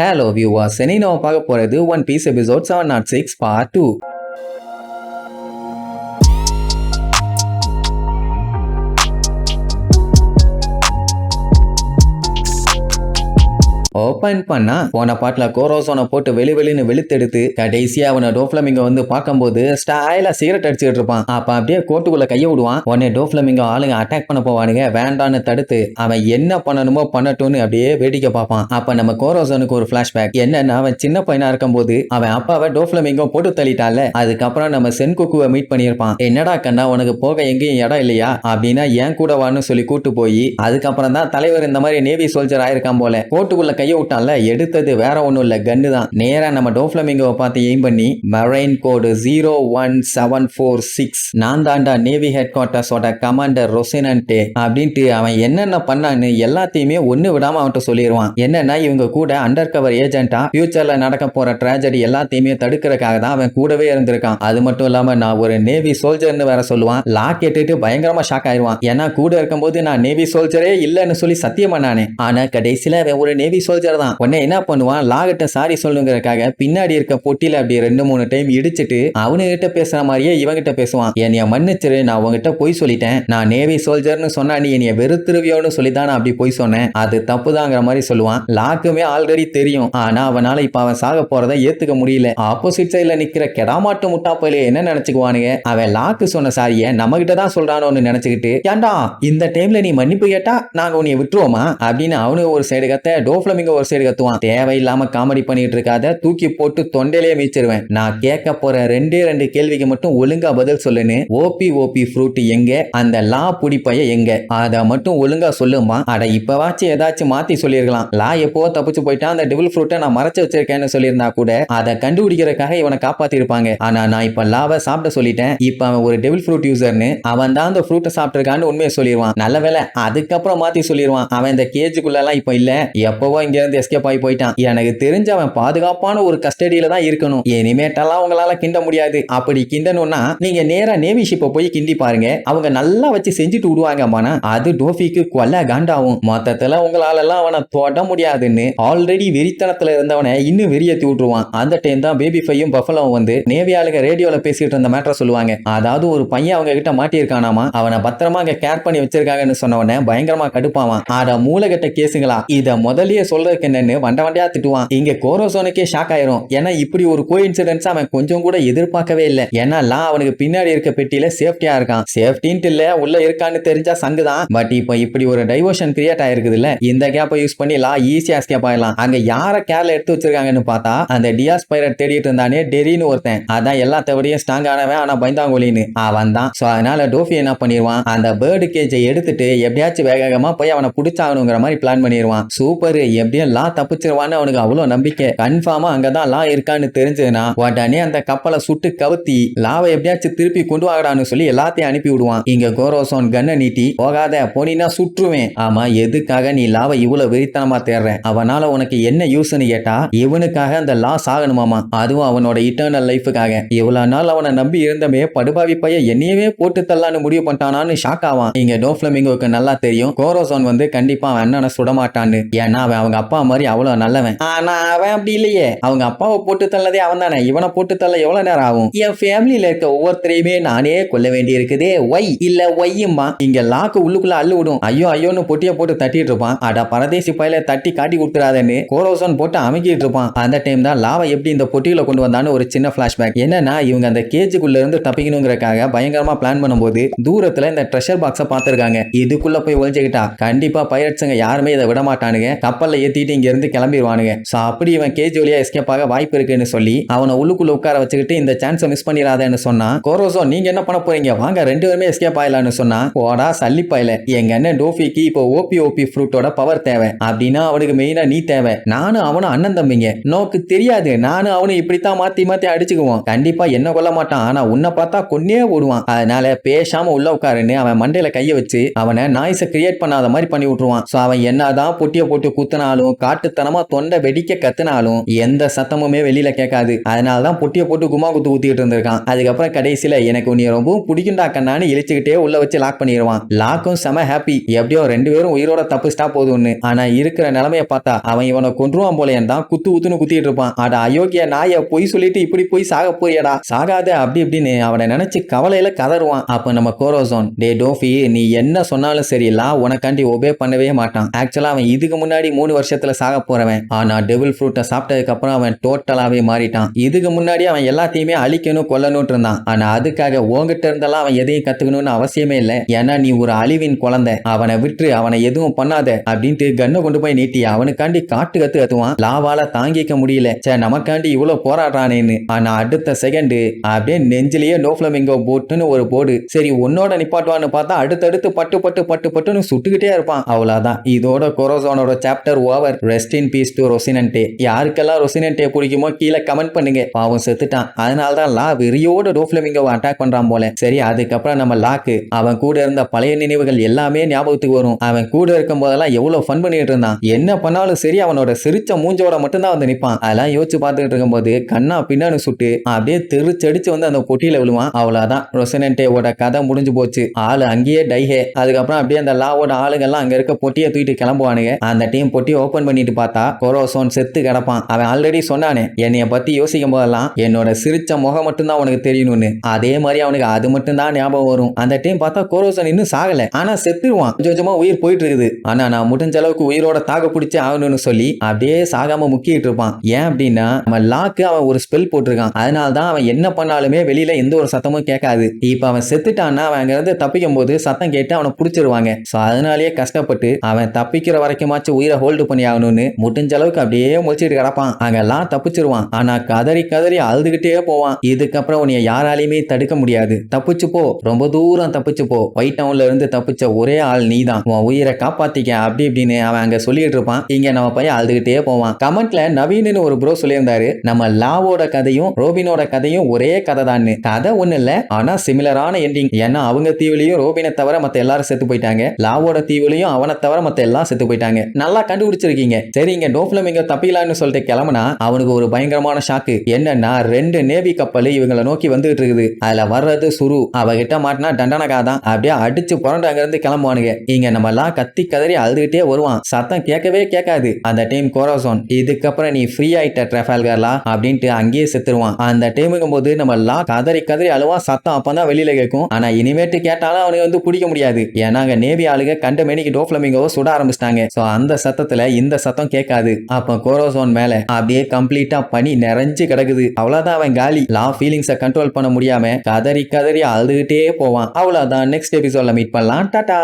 Hello viewers, இன்னைக்கு நம்ம பார்க்க போறது One Piece episode 706 part 2. Open பண்ணா போன பாட்டுல கோரோசோனை போட்டு வெளின்னு வெளுத்தெடுத்து கடைசியா அவனை டோஃப்ளமிங்கோ வந்து பார்க்கும்போது ஸ்டைலா சிகரெட் அடிச்சுட்டு இருப்பான். அப்ப அப்படியே கோட்டுக்குள்ள கைய விடுவான். உடனே டோஃப்ளமிங்கோ ஆளுங்க அட்டாக் பண்ண போவானுங்க. வேண்டான்னு தடுத்து அவன் என்ன பண்ணணுமோ பண்ணட்டும்னு அப்படியே வேடிக்கை பார்ப்பான். அப்ப நம்ம கோரோசோனுக்கு ஒரு பிளாஷ்பேக் என்னன்னா, அவன் சின்ன பையனா இருக்கும்போது அவன் அப்பாவை டோஃப்ளமிங்கோ போட்டு தள்ளிட்டால. அதுக்கப்புறம் நம்ம சென்குக்குவை மீட் பண்ணியிருப்பான். என்னடா கண்ணா உனக்கு போக எங்கேயும் இடம் இல்லையா அப்படின்னா ஏன் கூட வான்னு சொல்லி கூட்டு போய் அதுக்கப்புறம் தான் தலைவர் இந்த மாதிரி நேவி சோல்ஜர் ஆயிருக்கான் போல. கோட்டுக்குள்ள கைய விட்டான்ல, எடுத்தது வேற ஒண்ணும் இல்ல, கன்னு தான். நேரா நம்ம டோஃப்ளமிங்கோவை பார்த்து எய்ம் பண்ணி மரைன் கோடு 01746 நான் தாண்டா நேவி ஹெட் குவார்ட்டர்ஸோட கமாண்டர் ரொசினன்ட் அப்படின்ட்டு அவன் என்னென்ன பண்ணான்னு எல்லாத்தையுமே ஒண்ணு விடாம அவன்கிட்ட சொல்லிடுவான். என்னன்னா இவங்க கூட அண்டர் கவர் ஏஜென்ட்டா ஃபியூச்சர்ல நடக்க போற ட்ராஜடி எல்லாத்தையுமே தடுக்கிறதுக்காக தான் அவன் கூடவே இருந்திருக்கான். அது மட்டும் இல்லாம நான் ஒரு நேவி சோல்ஜர்னு வேற சொல்லுவான். லா கேட்டுட்டு பயங்கரமா ஷாக் ஆயிடுவான். ஏன்னா கூட இருக்கும்போது நான் நேவி சோல்ஜரே இல்லன்னு சொல்லி சத்தியம் பண்ணானே. ஆனா கடைசியில அவன் ஒரு நேவி சோல்ஜர் தான். உடனே என்ன பண்ணுவான், லாகிட்ட சாரி சொல்லுங்கிறதுக்காக பின்னாடி இருக்க பொட்டியில அப்படி 2-3 டைம் இடிச்சிட்டு அவனுகிட்ட பேசுற மாதிரியே இவங்கிட்ட பேசுவான். என்னைய மன்னிச்சிரு, நான் உங்ககிட்ட போய் சொல்லிட்டேன். நான் நேவி சோல்ஜர்னு சொன்னா நீ என்னைய வெறுத்துருவியோன்னு சொல்லிதான் நான் அப்படி போய் சொன்னேன். அது தப்புதாங்கிற மாதிரி சொல்லுவான். லாக்குமே ஆல்ரெடி தெரியும். ஆனா அவனால இப்ப அவன் சாக போறதை ஏத்துக்க முடியல. ஆப்போசிட் சைட்ல நிக்கிற கெடாமாட்டு முட்டாப்பையில என்ன நினைச்சுக்குவானுங்க, அவன் லாக்கு சொன்ன சாரிய நம்ம கிட்ட தான் சொல்றானோன்னு நினைச்சுக்கிட்டு, ஏண்டா இந்த டைம்ல நீ மன்னிப்பு கேட்டா நாங்க உன்னைய விட்டுருவோமா அப்படின்னு அவனுக்கு ஒரு சைடு கத்த, டோஃப்ளமிங்கோ ஒரு சைடு கத்துவான். தேவையில்லாம காமெடி பண்ணிட்டு இருக்காத, தூக்கி போட்டு தொண்டையிலே மீச்சிருவேன். நான் கேட்க போற 2 கேள்விக்கு மட்டும் ஒழுங்கா பதில் சொல்லுன்னு. ஓபி ஃப்ரூட் எங்க, அந்த லா புடிப்பைய எங்க, அத மட்டும் ஒழுங்கா சொல்லுமா. அட இப்பவாச்சும் ஏதாச்சும் மாத்தி சொல்லிருக்கலாம். லா எப்போ தப்பிச்சு போயிட்டான், அந்த டெவில் ஃப்ரூட்டை நான் மறைச்சு வச்சிருக்கேன்னு சொல்லியிருந்தா கூட அதை கண்டுபிடிக்கிறதுக்காக இவனை காப்பாத்தி இருப்பாங்க. ஆனா நான் இப்ப லாவை சாப்பிட சொல்லிட்டேன். இப்ப அவன் ஒரு டெவில் ஃப்ரூட் யூசர்னு அவன் தான் அந்த ஃப்ரூட்டை சாப்பிட்டிருக்கான்னு உண்மையை சொல்லிடுவான். நல்ல வேலை அதுக்கப்புறம் மாத்தி சொல்லிடுவான். அவன் இந்த கேஜுக்குள்ள எல்லாம் இப்ப இல்ல, எப்பவோ இங்க இருந்து எஸ்கேப் ஆகி போயிட்டான். எனக்கு தெரிஞ்ச அவன் பாதுகாப்பான ஒரு கஸ்டடியில தான் இருக்கணும். இனிமேட்டெல்லாம் உங்களால கிண்ட முடியாது. அப்படி கிண்டணும்னா நீங்க நேரா நேவி ஷிப்பை போய் கிண்டி பாருங்க, அவங்க நல்லா வச்சு செஞ்சுட்டு விடுவாங்க. மன அது டோஃபிக்கு கொல்ல காண்டாவும். மொத்தத்துல உங்களால எல்லாம் அவனை தொட முடியாதுன்னு ஆல்ரெடி வெறித்தனத்துல இருந்தவனை இன்னும் வெறியத்தி விட்டுருவான். அந்த டைம் தான் பேபி ஃபையும் பஃபலோவும் வந்து நேவி ஆளுங்க ரேடியோல பேசிட்டு இருந்த மேட்டரை சொல்லுவாங்க. அதாவது ஒரு பையன் அவங்க கிட்ட மாட்டியிருக்கானாமா, அவனை பத்திரமா அங்க கேர் பண்ணி வச்சிருக்காங்கன்னு சொன்னவன பயங்கரமா கடுப்பாவான். ஆட மூலகட்ட கேசுங்களா, இத முதல்லயே சொல்றதுக்கு என்னன்னு வண்டையா திட்டுவான். இங்க கோரோசோனுக்கே ஷாக் ஆயிரும். ஏன்னா இப்படி ஒரு கோஇன்சிடென்ஸ் அவன் கொஞ்சம் கூட எதிர்பார்க்கவே இல்லை. ஏன்னா லா அவனுக்கு பின்னாடி இருக்க பெட்டியில சேஃப்டியா இருக்கான். சேஃப்டின்ட்டு இல்ல, உள்ள இருக்கான்னு தெரிஞ்சா சங்குதான். பட் இப்ப இப்படி ஒரு டைவர்ஷன் கிரியேட் ஆயிருக்குது இல்ல, இந்த கேப்பை யூஸ் பண்ணி லா ஈஸியா எஸ்கேப் ஆயிடலாம். அங்க யார கேர்ல எடுத்து வச்சிருக்காங்கன்னு பார்த்தா அந்த டியாஸ் பைரட் தேடிட்டு இருந்தானே டெரின்னு ஒருத்தன், அதான் எல்லாத்தவிடையும் ஸ்ட்ராங் ஆனவன் ஆனா பயந்தாங்கோலின்னு அவன் தான். சோ அதனால டோஃபி என்ன பண்ணிடுவான், அந்த பேர்டு கேஜை எடுத்துட்டு எப்படியாச்சும் வேகமா போய் அவனை பிடிச்சாகணுங்கிற மாதிரி பிளான் பண்ணிடுவான். சூப்பர், எப்படியும் லா தப்பிச்சிருவான்னு அவனுக்கு அவ்வளவு நம்பிக்கை. கன்ஃபார்மா அங்கதான் லா இருக்கான்னு தெரிஞ்சதுன்னா உடனே அந்த கப்பலை சுட்டு கவுத்தி லாவை எப்படியாச்சும் திருப்பி கொண்டு வாங்கடான்னு சொல்லி எல்லாத்தையும் அனுப்பி விடுவான். இங்க கோரோசோன் கண்ணை நீட்டி, போகாத போனீனா சுற்றுவேன். ஆமா, எதுக்காக நீ லாவை இவ்வளவு வெறித்தனமா தேடுற, அவனால உனக்கு என்ன யூஸ்ன்னு கேட்டா இவனுக்காக அந்த லா சாகணுமாமா, அதுவும் அவனோட இட்டர்னல் லைஃபுக்காக. இவ்வளவு நாள் அவனை நம்பி இருந்தமே படுபாவி பைய என்னையவே போட்டு தள்ளான்னு முடிவு பண்ணிட்டானான்னு ஷாக் ஆவான். இங்க டோஃப்ளமிங்கோக்கு நல்லா தெரியும் கோரோசோன் வந்து கண்டிப்பா அவன் அண்ணனை சுடமாட்டான்னு. ஏன்னா அவன் அவங்க அப்பா மாதிரி அவ்வளவு நல்லவன். ஆனா அவன் அப்படி இல்லையே, அவங்க அப்பாவை போட்டு தள்ளதே அவன் தானே. இவனை போட்டு தள்ள எவ்வளவு நேரம் ஆகும்? என் ஃபேமிலியில இருக்க ஒவ்வொருத்தரையுமே நானே கொல்ல வேண்டி இருக்குதே, ஒய் இல்ல ஒய்யுமா. இங்க லாக்கு உள்ளுக்குள்ள அள்ளு விடும். ஐயோ ஐயோன்னு பொட்டிய போட்டு தட்டிட்டு இருப்பான். அட பரதேசி பையில தட்டி காட்டி கொடுத்துறாதன்னு கோரோசோன் போட்டு அமைக்கிட்டு இருப்பான். அந்த டைம் தான் லாவை எப்படி இந்த பொட்டியில கொண்டு வந்தான்னு ஒரு சின்ன பிளாஷ்பேக். என்னன்னா இவங்க அந்த கேஜுக்குள்ள இருந்து தப்பிக்கணுங்கிறக்காக பயங்கரமா பிளான் பண்ணும்போது தூரத்துல இந்த ட்ரெஷர் பாக்ஸ பாத்துருக்காங்க. இதுக்குள்ள போய் ஒளிஞ்சுக்கிட்டா கண்டிப்பா பைரட்ஸுங்க யாருமே இதை விட மாட்டானுங்க, கப்பல்ல ஏத்திட்டு இங்க இருந்து கிளம்பிடுவானுங்க. சோ அப்படி இவன் கேஜ் வழியா எஸ்கேப் ஆக வாய்ப்பு இருக்குன்னு சொல்லி அவனை உள்ளுக்குள்ள உட்கார வச்சுக்கிட்டு இந்த சான்ஸை மிஸ் பண்ணிடாதேன்னு சொன்னா, கோரோசோ நீங்க என்ன பண்ண போறீங்க, வாங்க 2 பேருமே எஸ்கேப் ஆயிடலாம்னு சொன்னா, போடா சல்லிப்பாயில, எங்க அண்ணன் டோஃபிக்கு இப்போ ஓபி ஃப்ரூட்டோட பவர் தேவை அப்படின்னா அவனுக்கு மெயினா நீ தேவை. நானும் அவனும் அண்ணன் தம்பிங்க, நோக்கு தெரியாது, நானும் அவனும் இப்படித்தான் மாத்தி மாத்தி அடிச்சுக்குவோம். கண்டிப்பா என்ன கொல்ல மாட்டான், ஆனா உன்னை பார்த்தா கொன்னே ஓடுவான். அதனால பேசாம உள்ள உட்காருன்னு அவன் மண்டையில கைய வச்சு அவனை நாய்ஸை கிரியேட் பண்ணாத மாதிரி பண்ணி விட்டுருவான். சோ அவன் என்னதான் பொட்டிய போட்டு குத்துனாலும் அழுதுனாலும் காட்டுத்தனமா தொண்டை வெடிக்க கத்துனாலும் எந்த சத்தமுமே வெளியில கேட்காது. அதனாலதான் பொட்டியை போட்டு குமா குத்து ஊத்திட்டு இருந்திருக்கான். அதுக்கப்புறம் கடைசியில எனக்கு உன்னை ரொம்பவும் பிடிக்கும்டா கண்ணான்னு இழிச்சுக்கிட்டே உள்ள வச்சு லாக் பண்ணிடுவான். லாக்கும் செம ஹாப்பி, எப்படியோ 2 பேரும் உயிரோட தப்பிச்சிட்டா போதும்னு. ஆனா இருக்கிற நிலைமைய பார்த்தா அவன் இவனை கொன்றுவான் போல தான் குத்து ஊத்துன்னு குத்திட்டு இருப்பான். அட அயோக்கிய நாய, பொய் சொல்லிட்டு இப்படி போய் சாக போறியடா, சாகாத அப்படி இப்படின்னு அவனை நினைச்சு கவலையில கதறுவான். அப்ப நம்ம கோரோசோன், டே டோஃபி, நீ என்ன சொன்னாலும் சரி லா உனக்காண்டி ஒபே பண்ணவே மாட்டான். ஆக்சுவலா அவன் இதுக்கு முன்னாடி 3 வருஷத்துல சாக போறவன். ஆனா டெவில் ஃப்ரூட்டை சாப்பிட்டதுக்கு அப்புறம் அவன் டோட்டலாவே மாறிட்டான். இதுக்கு முன்னாடி அவன் எல்லாத்தையுமே அழிக்கணும் கொல்லணும் இருந்தான். ஆனா அதுக்காக உங்ககிட்ட இருந்தெல்லாம் அவன் எதையும் கத்துக்கணும்னு அவசியமே இல்லை. ஏன்னா நீ ஒரு அழிவின் குழந்தை, அவனை விட்டு அவனை எதுவும் பண்ணாத அப்படின்ட்டு கண்ணை கொண்டு போய் நீட்டி அவனுக்காண்டி காட்டு கத்துவான். லாவால தாங்கிக்க முடியல, சே நமக்காண்டி இவ்வளவு போராடுறானேன்னு. ஆனா அடுத்த செகண்ட் அப்படியே நெஞ்சிலேயே நோ ஃபிளமிங்கோ போட்டுன்னு ஒரு போடு. சரி உன்னோட நிப்பாட்டுவான்னு பார்த்தா அடுத்தடுத்து பட்டு பட்டு பட்டு பட்டுன்னு சுட்டுக்கிட்டே இருப்பான். அவ்வளவுதான், இதோட கொரோசோனோட chapter over. Rest in peace to Rosinante. யாருக்கெல்லாம் ரொசினன்டே பிடிக்குமோ கீழே கமெண்ட் பண்ணுங்க. பாவம் செத்துட்டான். அதனாலதான் லா வெறியோட நோ ஃபிளமிங்கோவை அட்டாக் பண்றான் போல. சரி அதுக்கப்புறம் நம்ம லாக்கு அவன் கூட இருந்த பழைய நினைவுகள் எல்லாமே ஞாபகத்துக்கு வரும். அவன் கூட இருக்கும் போதெல்லாம் எவ்வளவு ஃபன் பண்ணிட்டு இருந்தான். என்ன பண்ணாலும் சரி அவனோட சிரிச்ச மூஞ்சோட மட்டும்தான் வந்து நிப்பான். அதெல்லாம் யோசிச்சு பார்த்துட்டு இருக்கும்போது கண்ணா பின்னாடி சுட்டு அப்படியே தெரிச்சடிச்சு வந்து அந்த பொட்டியில விழுவான். அவ்வளவுதான், ரொசினன்டேவோட கதை முடிஞ்சு போச்சு. ஆளு அங்கேயே டைஹே. அதுக்கப்புறம் அப்படியே அந்த லாவோட ஆளுங்கெல்லாம் அங்க இருக்க பொட்டியை தூக்கிட்டு கிளம்புவானுங்க. அந்த டீம் பொட்டியை ஓபன் பண்ணிட்டு பார்த்தா கொரோசோன் செத்து கிடப்பான். அவன் ஆல்ரெடி சொன்னானே என்னைய பத்தி யோசிக்கும் போதெல்லாம் என்னோட சிரிச்ச முகம் மட்டும்தான் உனக்கு தெரியணும்னு. அதே மாதிரி அவனுக்கு அது மட்டும் தான் ஞாபகம் வரும். அந்த டீம் பார்த்தா கொரோசோன் இன்னும் சாகல, ஆனா செத்துருவான். கொஞ்சம் கொஞ்சமா உயிர் போயிட்டு இருக்குது. ஆனா நான் முடிஞ்ச அளவுக்கு உயிரோட தாக பிடிச்சே ஆகணும்னு சொல்லி அப்படியே சாகாம முக்கிட்டு இருப்பான். ஏன் அப்படின்னா நம்ம லாக்கு அவன் ஒரு ஸ்பெல் போட்டிருக்கான். அதனாலதான் அவன் என்ன பண்ணாலுமே வெளியில எந்த ஒரு சத்தமும் கேட்காது. இப்ப அவன் செத்துட்டான்னா அவன் அங்க இருந்து தப்பிக்கும் போது சத்தம் கேட்டு அவனை பிடிச்சிருவாங்க. அதனாலேயே கஷ்டப்பட்டு அவன் தப்பிக்கிற வரைக்குமாச்சும் உயிரை ஹோல்டு பண்ணி ஆகணும்னு முடிஞ்ச அளவுக்கு அப்படியே முடிச்சிட்டு கிடப்பான். அங்கெல்லாம் தப்பிச்சிருவான். ஆனா கதறி கதறி அழுதுகிட்டே போவான். இதுக்கப்புறம் உன்னை யாராலையுமே தடுக்க முடியாது, தப்பிச்சு போ, ரொம்ப தூரம் தப்பிச்சு போ, ஒயிட் டவுன்ல இருந்து தப்பிச்ச ஒரே ஆள் நீதான், உன் உயிரை காப்பாத்திக்க அப்படி இப்படின்னு அவன் அங்க சொல்லிட்டு இருப்பான். இங்க நம்ம பையன் அழுதுகிட்டே போவான். கமெண்ட்ல நவீன்னு ஒரு ப்ரோ சொல்லியிருந்தாரு, நம்ம லாவோட கதையும் ரோபினோட கதையும் ஒரே கதை தான். கதை ஒண்ணு இல்ல, ஆனா சிமிலரான எண்டிங். ஏன்னா அவங்க தீவுலையும் ரோபினை தவிர மத்த எல்லாரும் செத்து போயிட்டாங்க, லாவோட தீவுலையும் அவனை தவிர மத்த எல்லாம் செத்து போயிட்டாங்க. நல்லா கண்டுபிடிச்சிருக்கீங்க. சரி இங்க டோஃப்ளமிங்கோ தப்பிக்கலான்னு சொல்லிட்டு கிளம்புனா அவனுக்கு ஒரு பயங்கரமான ஷாக்கு. என்னன்னா 2 நேவி கப்பல் இவங்களை நோக்கி வந்துட்டு இருக்குது. அதுல வர்றது சுரு. அவகிட்ட மாட்டினா தண்டனகா தான். அப்படியே அடிச்சு புரண்டு அங்க இருந்து கிளம்புவானுங்க. இங்க நம்ம எல்லாம் கத்தி கதறி அழுதுகிட்டே வருவான். சத்தம் கேட்கவே கேட்காது. அந்த டைம் கோரோசோன், இதுக்கப்புறம் நீ ஃப்ரீ ஆயிட்ட ட்ரெஃபால்கர்லா அப்படின்ட்டு அங்கேயே செத்துருவான். அந்த டைமுக்கும் போது நம்ம லா கதறி கதறி அழுவான். சத்தம் அப்பதான் வெளியில கேட்கும். ஆனா இனிமேட்டு கேட்டாலும் அவனுக்கு வந்து பிடிக்க முடியாது. ஏன்னா அங்க நேவி ஆளுங்க கண்ட மேனிக்கு டோஃப்ளமிங்கோவை சுட ஆரம்பிச்சிட்டாங்க. சோ அந்த சத்தத்துல இந்த சத்தம் கேட்காது. அப்ப கோரோசோன் மேல அப்படியே கம்ப்ளீட்டா பனி நிறைஞ்சு கிடக்குது. அவ்வளவுதான், அவன் காலி. லா ஃபீலிங்ஸை கண்ட்ரோல் பண்ண முடியாம கதறி கதறி அழுதுகிட்டே போவான். அவ்வளவுதான், நெக்ஸ்ட் எபிசோட்ல மீட் பண்ணலாம். டாடா.